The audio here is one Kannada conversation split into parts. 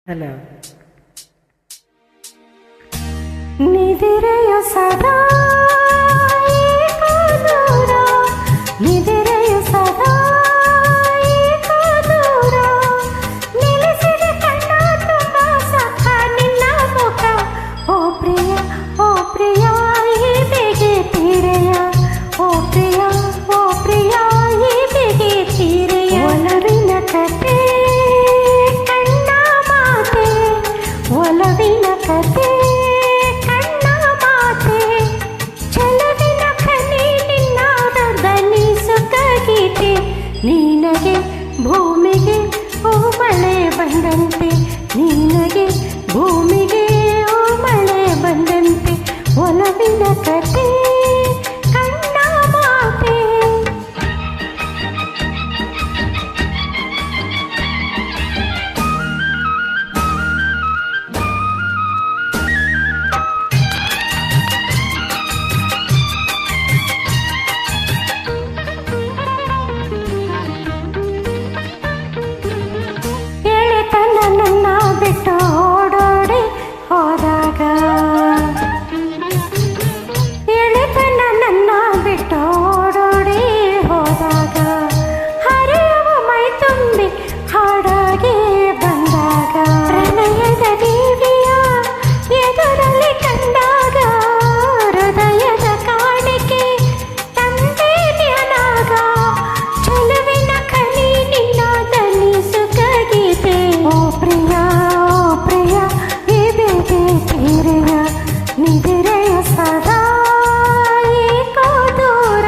ಹಲೋ ನಿದಿರೆಯು ಸದಾ ಏಕಾದೂರ ನಿದಿರೆಯು ಸದಾ ಏಕಾದೂರ ನಿಲ್ಲಿಸಿದ ಕಣ್ಣ ತುಂಬ ಸಖ ನಿನ್ನ ಮುಖ ಓ ಪ್ರಿಯ ಈ ಬೇಗೆ ತೀರೆಯ ಓ ಪ್ರಿಯ ಈ ಬೇಗೆ ತೀರೆಯ ಒಲವಿನ ಕತೆ ಒಲವಿನ ಕತೆ ಕಣ್ಣ ಮಾತೆ ಚಲವಿನ ಖನಿ ನಿನ್ನಾದ ದನಿಸುತ್ತ ಗೀತೆ ನೀನಗೆ ಭೂಮಿಗೆ ಓ ಮಳೆ ಬಂದಂತೆ ನೀನಗೆ ಭೂಮಿಗೆ ಓ ಮಳೆ ಬಂದಂತೆ ಒಲವಿನ ಕತೆ ಕಣ್ಣ ಮಾತೆ ನನ್ನ ಬಿಟ್ಟು ಓಡೋಡಿ ಹೋದಾಗ ಎಳೆತನ ನನ್ನ ಬಿಟ್ಟು ಓಡೋಡಿ ಹೋದಾಗ ಹರಿಯುವ ಮೈ ತುಂಬಿ ಹಾಡಾಗಿ ಬಂದಾಗ ಪ್ರಣಯದ ದೇವಿಯ ಎದುರಲ್ಲಿ ಕಂಡಾಗ ಹೃದಯದ ಕಾಣಿಕೆ ತಂದೆ ಧ್ಯಾನಾಗ ಚಲುವಿನ ಖನಿ ನಿನ್ನ ದನಿಸುತ್ತ ಗೀತೆ ಓ ಪ್ರಿಯ ಈ ಬೇಗೆ ತೀರೆಯ ನಿದಿರೆಯ ಸದಾ ಏಕೋ ದೂರ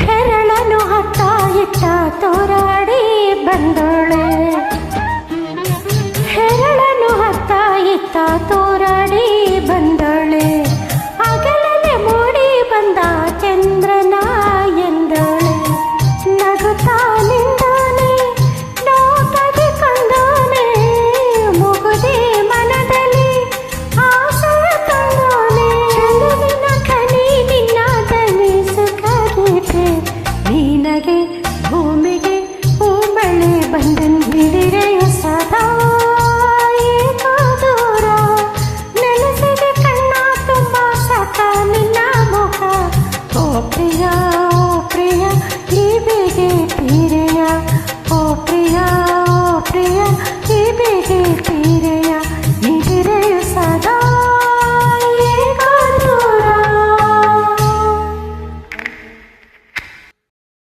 ಹೆರಳನು ಹತ್ತ ಇಟ್ಟ ತೋರಾಡಿ ಬಂದೋಳೆ ಹೆರಳನು ಹತ್ತ ಇತ್ತ ತೋರಾಡಿ